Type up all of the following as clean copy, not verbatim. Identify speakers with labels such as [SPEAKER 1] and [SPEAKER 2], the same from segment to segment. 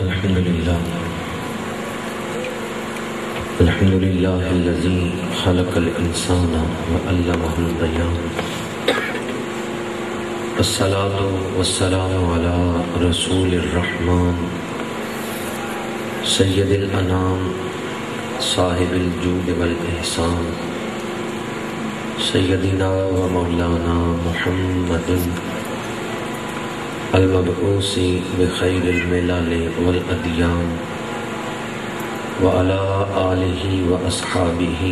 [SPEAKER 1] الحمد لله الذي خلق الإنسان وعلمه البيان الصلاة والسلام على رسول الرحمن سيد الأنام صاحب الجود والإحسان سيدنا ومولانا محمد المبعوث بخير الملل والأديان وعلى آله وأصحابه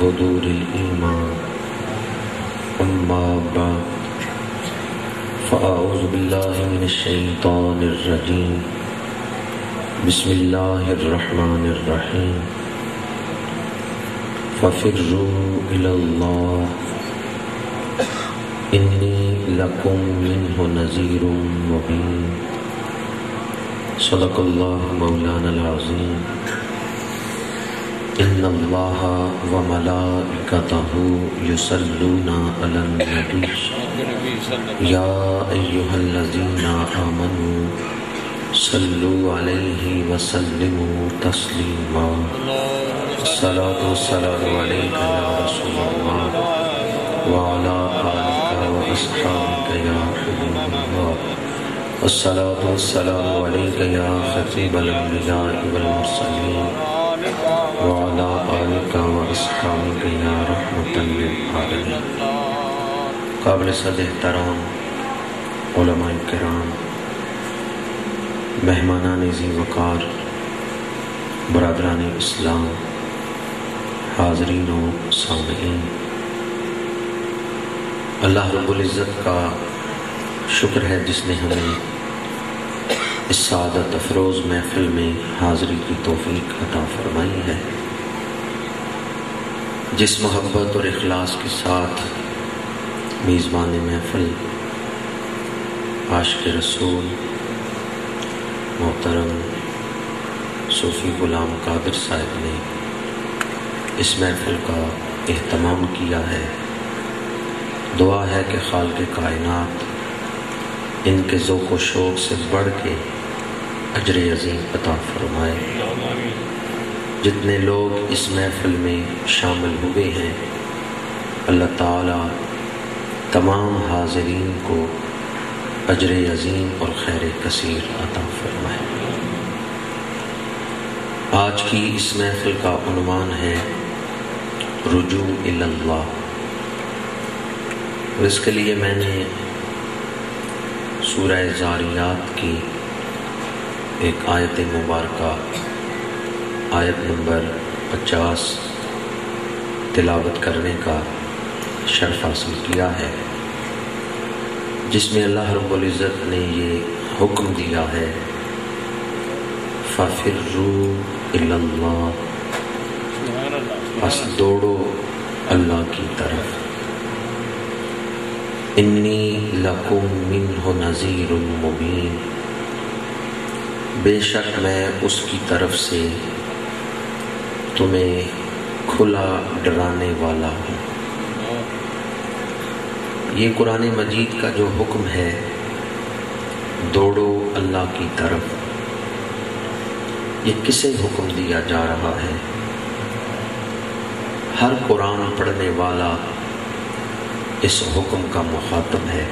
[SPEAKER 1] بدور الإيمان أما بعد فأعوذ بالله من الشيطان الرجيم بسم الله الرحمن الرحيم ففروا إلى الله إني لكم منه نذير مبين صدق الله مولانا العظيم إن الله وملائكته يصلون على النبي يا أيها الذين آمنوا صلوا عليه وسلموا تسليما الصلاة والسلام عليك يا رسول الله وعلى آلك وأصحابك يا حبيب الله الصلاة والسلام عليك يا خطيب الأنبياء والمرسلين وعلى آلك وأصحابك يا رحمة للعالمين قابل صد احترام علماء کرام، مہمانان ذی وقار، برادران اسلام، حاضرین و سامعین، اللہ رب العزت کا شکر ہے جس نے ہمیں اس سعادت افروز محفل میں حاضری کی توفیق عطا فرمائی ہے۔ جس محبت اور اخلاص کے ساتھ میزبان محفل عاشق رسول محترم صوفی غلام قادر صاحب نے اس محفل کا اہتمام کیا ہے، دعا ہے کہ خالق کائنات ان کے ذوق و شوق سے بڑھ کے اجر عظیم عطا فرمائے۔ جتنے لوگ اس محفل میں شامل ہوئے ہیں، اللہ تعالی تمام حاضرین کو اجر عظیم اور خیر کثیر عطا فرمائے۔ آج کی اس محفل کا عنوان ہے رجوع الی اللہ، اور اس کے لیے میں نے سورہ زاریات کی ایک آیت مبارکہ آیت نمبر 50 تلاوت کرنے کا شرف حاصل کیا ہے، جس میں اللہ رب العزت نے یہ حکم دیا ہے فَفِرُّوا إِلَى اللَّهِ، پس دوڑو اللہ کی طرف، انی لکم منہ نذیر مبین، بے شک میں اس کی طرف سے تمہیں کھلا ڈرانے والا ہوں۔ یہ قرآن مجید کا جو حکم ہے دوڑو اللہ کی طرف، یہ کسے حکم دیا جا رہا ہے؟ ہر قرآن پڑھنے والا اس حکم کا مخاطب ہے۔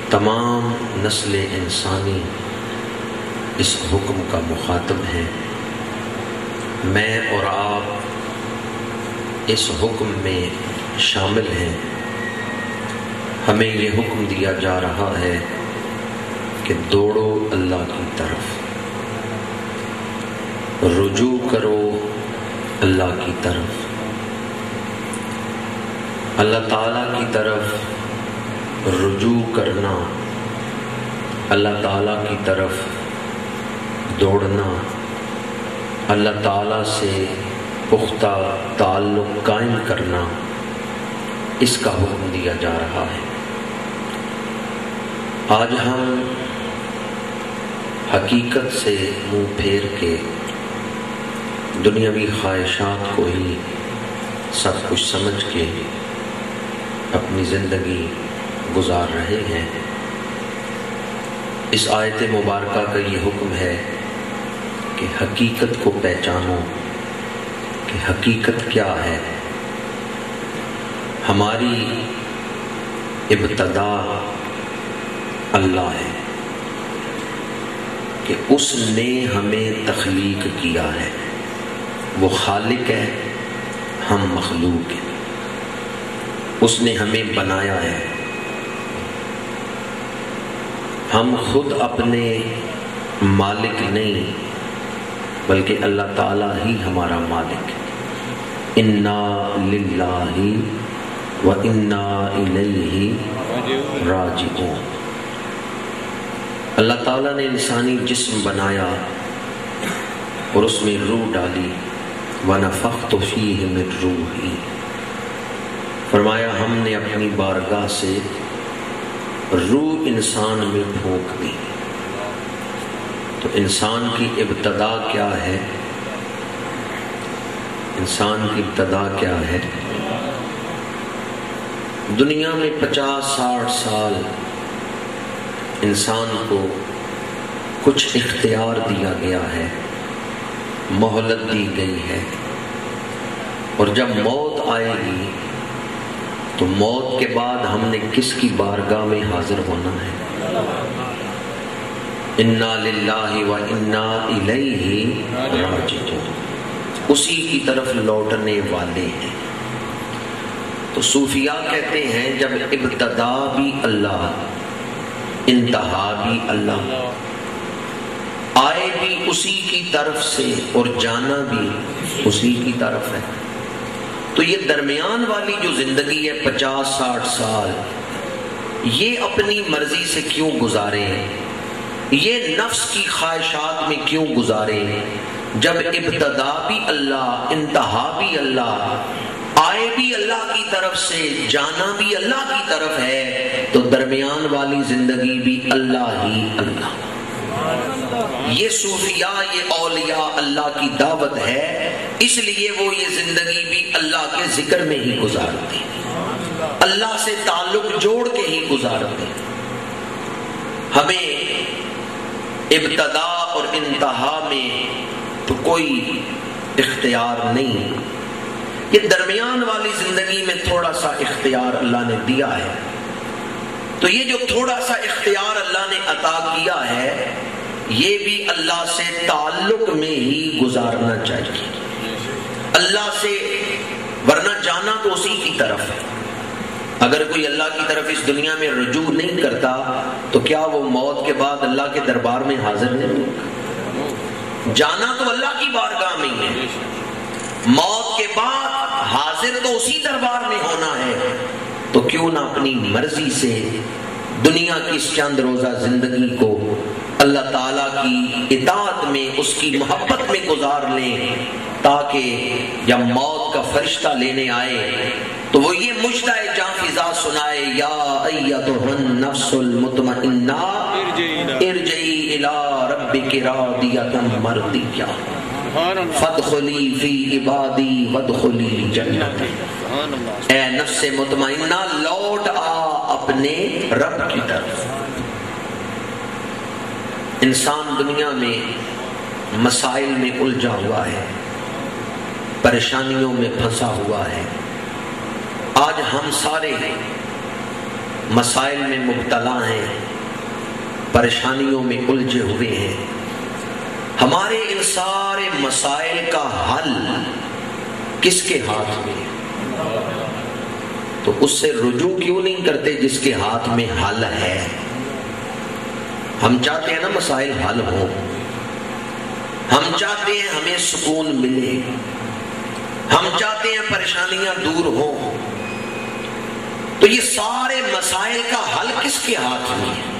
[SPEAKER 1] تمام نسل انسانی اس حکم کا مخاطب ہے۔ میں اور آپ اس حکم میں شامل ہیں۔ ہمیں یہ حکم دیا جا رہا ہے کہ دوڑو اللہ کی طرف، رجوع کرو اللہ کی طرف، اللہ تعالیٰ کی طرف رجوع کرنا، اللہ تعالیٰ کی طرف دوڑنا، اللہ تعالیٰ سے پختہ تعلق قائم کرنا، اس کا حکم دیا جا رہا ہے۔ آج ہم حقیقت سے منہ پھیر کے دنیاوی خواہشات کو ہی سب کچھ سمجھ کے اپنی زندگی گزار رہے ہیں۔ اس آیت مبارکہ کا یہ حکم ہے کہ حقیقت کو پہچانو کہ حقیقت کیا ہے۔ ہماری ابتدا اللہ ہے کہ اس نے ہمیں تخلیق کیا ہے، وہ خالق ہے، ہم مخلوق ہیں، اس نے ہمیں بنایا ہے۔ ہم خود اپنے مالک نہیں بلکہ اللہ تعالیٰ ہی ہمارا مالک ہے۔ انا للہ و انا الیہ راجعون۔ اللہ تعالیٰ نے انسانی جسم بنایا اور اس میں روح ڈالی، وَنَفَخْتُ فِيهِ مِن رُوحِي، فرمایا ہم نے اپنی بارگاہ سے روح انسان میں پھونک دی۔ تو انسان کی ابتدا کیا ہے؟ انسان کی ابتدا کیا ہے؟ دنیا میں 50-60 سال انسان کو کچھ اختیار دیا گیا ہے، مہلت دی گئی ہے، اور جب موت آئے گی تو موت کے بعد ہم نے کس کی بارگاہ میں حاضر ہونا ہے؟ انا للہ و انا الیہ راجعون، اسی کی طرف لوٹنے والے ہیں۔ تو صوفیاء کہتے ہیں جب ابتدا بھی اللہ، انتہا بھی اللہ، آئے بھی اسی کی طرف سے اور جانا بھی اسی کی طرف ہے، تو یہ درمیان والی جو زندگی ہے 50-60 سال، یہ اپنی مرضی سے کیوں گزارے ہیں؟ یہ نفس کی خواہشات میں کیوں گزارے ہیں؟ جب ابتدا بھی اللہ، انتہا بھی اللہ، آئے بھی اللہ کی طرف سے، جانا بھی اللہ کی طرف ہے، تو درمیان والی زندگی بھی اللہ ہی اللہ۔ یہ صوفیاء، یہ اولیاء اللہ کی دعوت ہے، اس لیے وہ یہ زندگی بھی اللہ کے ذکر میں ہی گزارتے ہیں، اللہ سے تعلق جوڑ کے ہی گزارتے ہیں۔ ہمیں ابتدا اور انتہا میں تو کوئی اختیار نہیں، یہ درمیان والی زندگی میں تھوڑا سا اختیار اللہ نے دیا ہے۔ تو یہ جو تھوڑا سا اختیار اللہ نے عطا کیا ہے، یہ بھی اللہ سے تعلق میں ہی گزارنا چاہیے، اللہ سے، ورنہ جانا تو اسی کی طرف ہے۔ اگر کوئی اللہ کی طرف اس دنیا میں رجوع نہیں کرتا تو کیا وہ موت کے بعد اللہ کے دربار میں حاضر نہیں ہوگا؟ جانا تو اللہ کی بارگاہ میں ہے، موت کے بعد حاضر تو اسی دربار میں ہونا ہے، تو کیوں نہ اپنی مرضی سے دنیا کی اس چند روزہ زندگی کو اللہ تعالیٰ کی اطاعت میں، اس کی محبت میں گزار لیں، تاکہ جب موت کا فرشتہ لینے آئے تو وہ یہ مجدہ جاں فضا سنائے، یا ایتھا النفس المطمئنہ ارجعی الی ربک راضیۃ مرضیہ فادخلی فی عبادی وادخلی جنتی۔ اے نفس مطمئنہ، لوٹ آ اپنے رب کی طرف۔ انسان دنیا میں مسائل میں الجھا ہوا ہے، پریشانیوں میں پھنسا ہوا ہے۔ آج ہم سارے مسائل میں مبتلا ہیں، پریشانیوں میں الجھے ہوئے ہیں۔ ہمارے ان سارے مسائل کا حل کس کے ہاتھ میں؟ تو اس سے رجوع کیوں نہیں کرتے جس کے ہاتھ میں حل ہے؟ ہم چاہتے ہیں نا مسائل حل ہو، ہم چاہتے ہیں ہمیں سکون ملے، ہم چاہتے ہیں پریشانیاں دور ہوں، تو یہ سارے مسائل کا حل کس کے ہاتھ میں ہے؟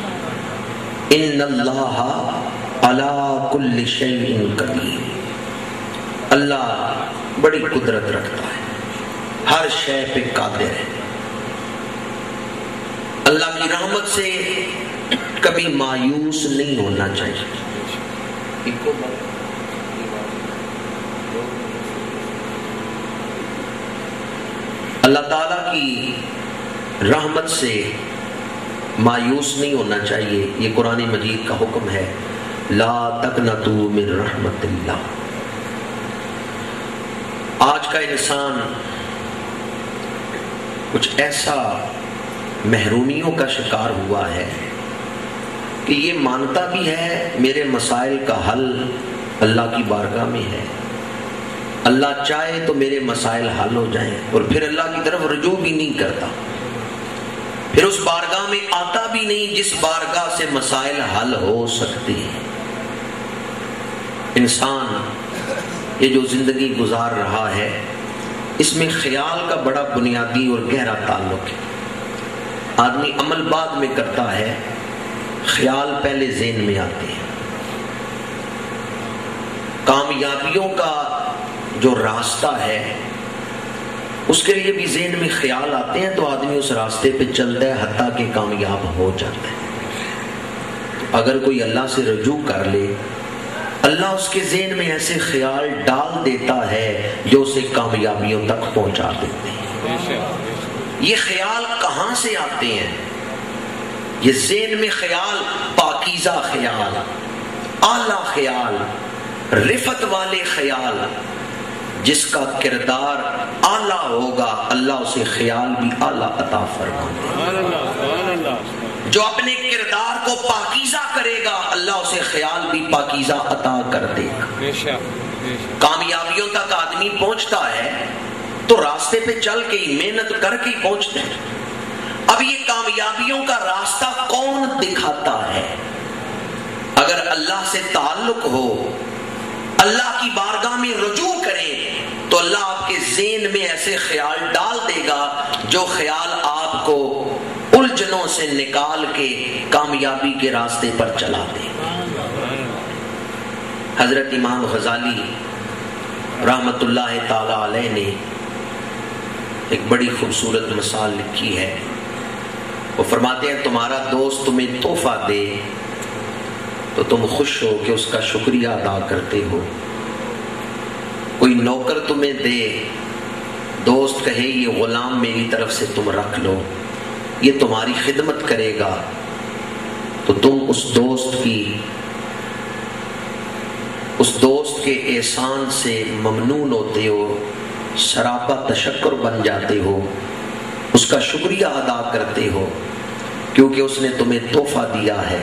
[SPEAKER 1] ان اللہ علی کل شیء قدیر، اللہ بڑی قدرت رکھتا ہے، ہر شے پہ قادر ہے۔ اللہ کی رحمت سے کبھی مایوس نہیں ہونا چاہیے۔ اللہ تعالیٰ کی رحمت سے مایوس نہیں ہونا چاہیے، یہ قرآن مجید کا حکم ہے، لا تقنطوا من رحمت اللہ۔ آج کا انسان کچھ ایسا محرومیوں کا شکار ہوا ہے کہ یہ مانتا بھی ہے میرے مسائل کا حل اللہ کی بارگاہ میں ہے، اللہ چاہے تو میرے مسائل حل ہو جائیں، اور پھر اللہ کی طرف رجوع بھی نہیں کرتا، پھر اس بارگاہ میں آتا بھی نہیں جس بارگاہ سے مسائل حل ہو سکتے ہیں۔ انسان یہ جو زندگی گزار رہا ہے اس میں خیال کا بڑا بنیادی اور گہرا تعلق ہے۔ آدمی عمل بعد میں کرتا ہے، خیال پہلے ذہن میں آتے ہیں۔ کامیابیوں کا جو راستہ ہے اس کے لیے بھی ذہن میں خیال آتے ہیں تو آدمی اس راستے پہ چلتا ہے حتیٰ کہ کامیاب ہو جاتا ہے۔ اگر کوئی اللہ سے رجوع کر لے، اللہ اس کے ذہن میں ایسے خیال ڈال دیتا ہے جو اسے کامیابیوں تک پہنچا دیتے ہیں۔ یہ خیال کہاں سے آتے ہیں؟ یہ ذہن میں خیال پاکیزہ خیال، اعلیٰ خیال، رفعت والے خیال، جس کا کردار اعلیٰ ہوگا اللہ اسے خیال بھی اعلیٰ عطا فرمائے۔ جو اپنے کردار کو پاکیزہ کرے گا اللہ اسے خیال بھی پاکیزہ عطا کر دے گا۔ کامیابیوں تک آدمی پہنچتا ہے تو راستے پہ چل کے ہی، محنت کر کے ہی پہنچتے ہیں۔ اب یہ کامیابیوں کا راستہ کون دکھاتا ہے؟ اگر اللہ سے تعلق ہو، اللہ کی بارگاہ میں رجوع کریں تو اللہ آپ کے ذہن میں ایسے خیال ڈال دے گا جو خیال آپ کو الجھنوں سے نکال کے کامیابی کے راستے پر چلا دے گا۔ حضرت امام غزالی رحمت اللہ تعالی علیہ نے ایک بڑی خوبصورت مثال لکھی ہے۔ وہ فرماتے ہیں تمہارا دوست تمہیں تحفہ دے تو تم خوش ہو کہ اس کا شکریہ ادا کرتے ہو۔ کوئی نوکر تمہیں دے، دوست کہے یہ غلام میری طرف سے تم رکھ لو، یہ تمہاری خدمت کرے گا، تو تم اس دوست کے احسان سے ممنون ہوتے ہو، سراپا تشکر بن جاتے ہو، اس کا شکریہ ادا کرتے ہو کیونکہ اس نے تمہیں تحفہ دیا ہے۔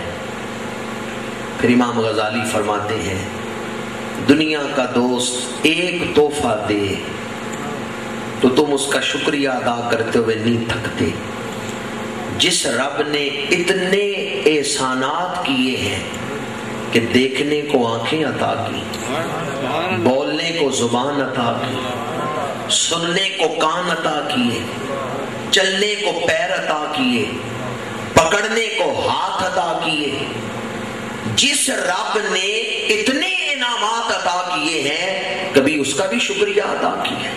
[SPEAKER 1] پھر امام غزالی فرماتے ہیں دنیا کا دوست ایک تحفہ دے تو تم اس کا شکریہ ادا کرتے ہوئے نہیں تھکتے۔ جس رب نے اتنے احسانات کیے ہیں کہ دیکھنے کو آنکھیں عطا کی، بولنے کو زبان عطا کی، سننے کو کان عطا کیے، چلنے کو پیر عطا کیے، پکڑنے کو ہاتھ عطا کیے، جس رب نے اتنے انعامات عطا کیے ہیں کبھی اس کا بھی شکریہ ادا کیا،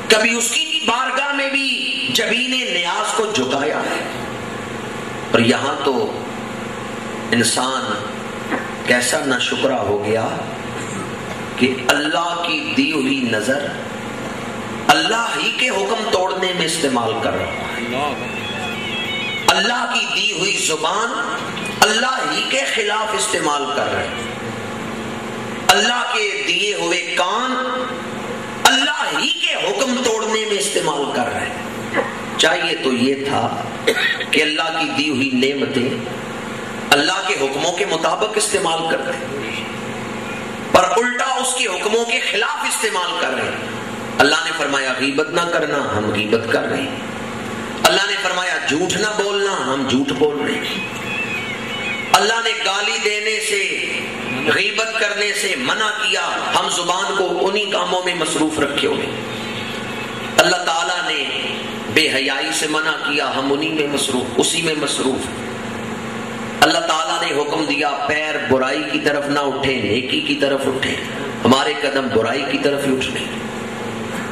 [SPEAKER 1] کبھی اس کی بارگاہ میں بھی جبین نیاز کو جھکایا ہے۔ اور یہاں تو انسان کیسا ناشکرا ہو گیا کہ اللہ کی دی ہوئی نظر اللہ ہی کے حکم توڑنے میں استعمال کر رہا ہے، اللہ کی دی ہوئی زبان اللہ ہی کے خلاف استعمال کر رہے ہیں، اللہ کے دیے ہوئے کان اللہ ہی کے حکم توڑنے میں استعمال کر رہے ہیں۔ چاہیے تو یہ تھا کہ اللہ کی دی ہوئی نعمتیں اللہ کے حکموں کے مطابق استعمال کرتے، پر الٹا اس کے حکموں کے خلاف استعمال کر رہے ہیں۔ اللہ نے فرمایا غیبت نہ کرنا، ہم غیبت کر رہے ہیں۔ اللہ نے فرمایا جھوٹ نہ بولنا، ہم جھوٹ بول رہے ہیں۔ اللہ نے گالی دینے سے، غیبت کرنے سے منع کیا، ہم زبان کو انہی کاموں میں مصروف رکھے ہوئے۔ اللہ تعالیٰ نے بے حیائی سے منع کیا، ہم انہی میں مصروف، اسی میں مصروف۔ اللہ تعالیٰ نے حکم دیا پیر برائی کی طرف نہ اٹھے، نیکی کی طرف اٹھے، ہمارے قدم برائی کی طرف ہی اٹھ رہے۔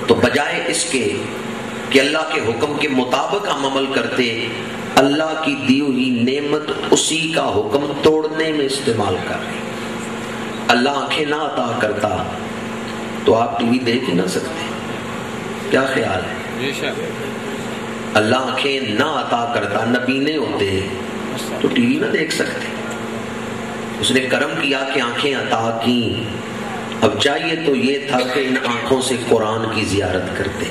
[SPEAKER 1] تو بجائے اس کے کہ اللہ کے حکم کے مطابق ہم عمل کرتے، اللہ کی دی ہوئی نعمت اسی کا حکم توڑنے میں استعمال کر رہے۔ اللہ آنکھیں نہ عطا کرتا تو آپ ٹی وی دیکھ ہی نہ سکتے، کیا خیال ہے؟ اللہ آنکھیں نہ عطا کرتا، نبینے ہوتے تو ٹی وی نہ دیکھ سکتے. اس نے کرم کیا کہ آنکھیں عطا کی. اب چاہیے تو یہ تھا کہ ان آنکھوں سے قرآن کی زیارت کرتے،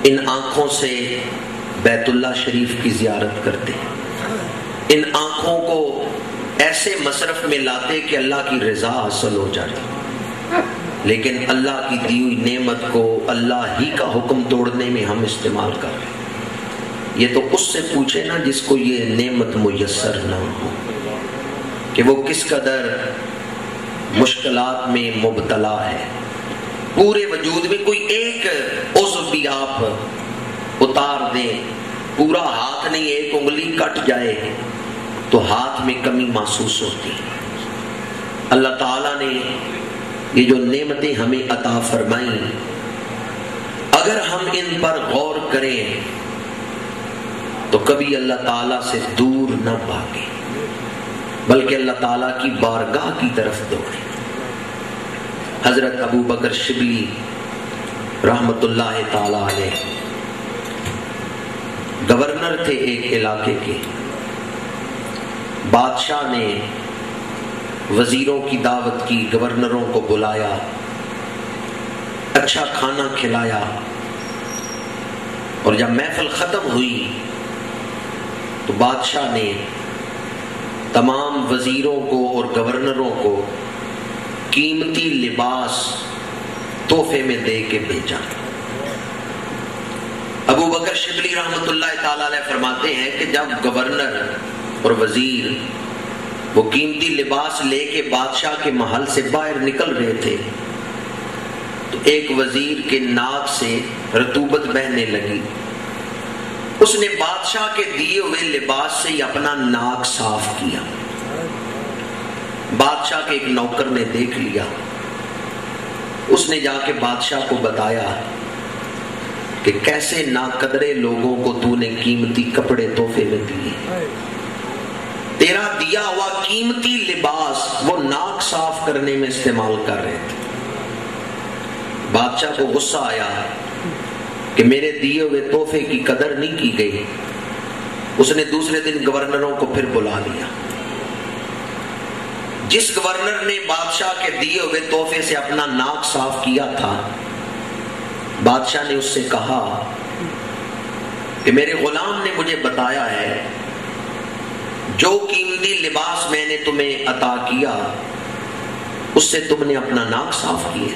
[SPEAKER 1] ان آنکھوں سے بیت اللہ شریف کی زیارت کرتے، ان آنکھوں کو ایسے مصرف میں لاتے کہ اللہ کی رضا حاصل ہو جاتی. لیکن اللہ کی دی ہوئی نعمت کو اللہ ہی کا حکم توڑنے میں ہم استعمال کر رہے ہیں. یہ تو اس سے پوچھے نا جس کو یہ نعمت میسر نہ ہو کہ وہ کس قدر مشکلات میں مبتلا ہے. پورے وجود میں کوئی ایک عضو بھی آپ اتار دیں، پورا ہاتھ نہیں، ایک انگلی کٹ جائے تو ہاتھ میں کمی محسوس ہوتی. اللہ تعالیٰ نے یہ جو نعمتیں ہمیں عطا فرمائیں، اگر ہم ان پر غور کریں تو کبھی اللہ تعالیٰ سے دور نہ بھاگیں بلکہ اللہ تعالیٰ کی بارگاہ کی طرف دوڑیں. حضرت ابو بکر شبلی رحمت اللہ تعالی علیہ گورنر تھے ایک علاقے کے. بادشاہ نے وزیروں کی دعوت کی، گورنروں کو بلایا، اچھا کھانا کھلایا، اور جب محفل ختم ہوئی تو بادشاہ نے تمام وزیروں کو اور گورنروں کو قیمتی لباس تحفے میں دے کے بھیجا. ابو بکر شبلی رحمت اللہ تعالی علیہ فرماتے ہیں کہ جب گورنر اور وزیر وہ قیمتی لباس لے کے بادشاہ کے محل سے باہر نکل رہے تھے تو ایک وزیر کے ناک سے رطوبت بہنے لگی. اس نے بادشاہ کے دیے ہوئے لباس سے ہی اپنا ناک صاف کیا. بادشاہ کے ایک نوکر نے دیکھ لیا. اس نے جا کے بادشاہ کو بتایا کہ کیسے ناقدرے لوگوں کو تو نے قیمتی کپڑے تحفے میں دیے. تیرا دیا ہوا قیمتی لباس وہ ناک صاف کرنے میں استعمال کر رہے تھے. بادشاہ کو غصہ آیا کہ میرے دیے ہوئے تحفے کی قدر نہیں کی گئی. اس نے دوسرے دن گورنروں کو پھر بلا لیا. جس گورنر نے بادشاہ کے دیے ہوئے تحفے سے اپنا ناک صاف کیا تھا، بادشاہ نے اس سے کہا کہ میرے غلام نے مجھے بتایا ہے جو قیمتی لباس میں نے تمہیں عطا کیا اس سے تم نے اپنا ناک صاف کیا.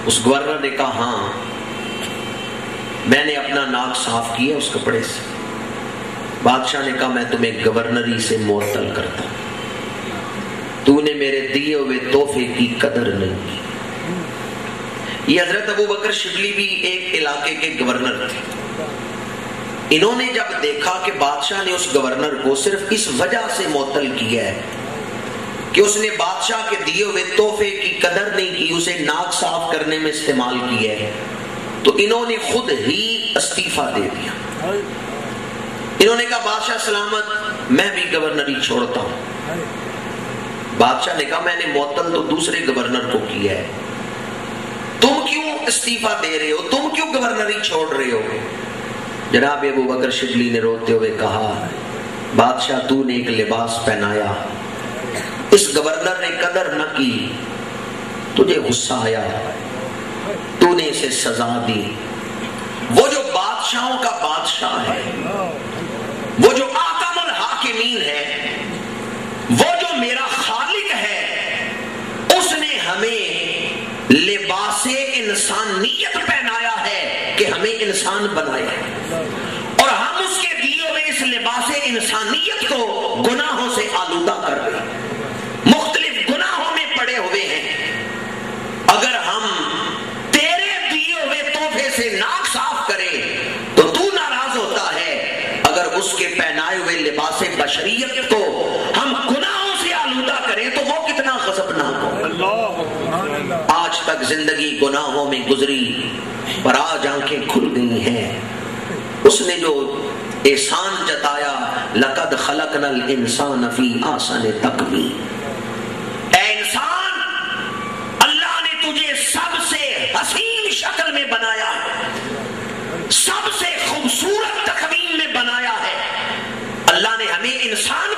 [SPEAKER 1] اس گورنر نے کہا ہاں میں نے اپنا ناک صاف کیا اس کپڑے سے. بادشاہ نے کہا میں تمہیں گورنری سے معطل کرتا ہوں، تو نے میرے دیے ہوئے تحفے کی قدر نہیں کی. یہ حضرت ابو بکر شبلی بھی ایک علاقے کے گورنر تھے. انہوں نے جب دیکھا کہ بادشاہ نے اس گورنر کو صرف اس وجہ سے معطل کیا ہے کہ اس نے بادشاہ کے دیے ہوئے تحفے کی قدر نہیں کی، اسے ناک صاف کرنے میں استعمال کیا ہے، تو انہوں نے خود ہی استعفیٰ دے دیا. انہوں نے کہا بادشاہ سلامت میں بھی گورنری چھوڑتا ہوں. بادشاہ نے کہا میں نے معطل تو دوسرے گورنر کو کیا ہے، تم کیوں استعفیٰ دے رہے ہو، تم کیوں گورنری چھوڑ رہے ہو؟ جناب ابو بکر شبلی نے روتے ہوئے کہا بادشاہ تو نے ایک لباس پہنایا، اس گورنر نے قدر نہ کی، تجھے غصہ آیا، تو نے اسے سزا دی. وہ جو بادشاہوں کا بادشاہ ہے، وہ جو احکم الحاکمین ہے، وہ جو میرا خالق ہے، اس نے ہمیں لباس انسانیت پہنایا ہے کہ ہمیں انسان بنایا ہے، اور ہم اس کے دیے ہوئے اس لباس انسانیت کو گناہوں سے آلودہ کر رہے ہیں، مختلف گناہوں میں پڑے ہوئے ہیں. اگر ہم تیرے دیے ہوئے تحفے سے ناک صاف کریں تو تو ناراض ہوتا ہے، اگر اس کے پہنائے ہوئے لباس بشریت کو ہم گناہوں سے آلودہ کریں تو وہ کتنا غضبناک ہو. آج تک زندگی گناہوں میں گزری پر آج آنکھیں کھل گئی ہیں. اس نے جو احسان جتایا لقد خلقنا الانسان فی احسن تقویم، اے انسان اللہ نے تجھے سب سے حسین شکل میں بنایا. سب سے خوبصورت تکوین میں بنایا ہے۔ اللہ نے ہمیں انسان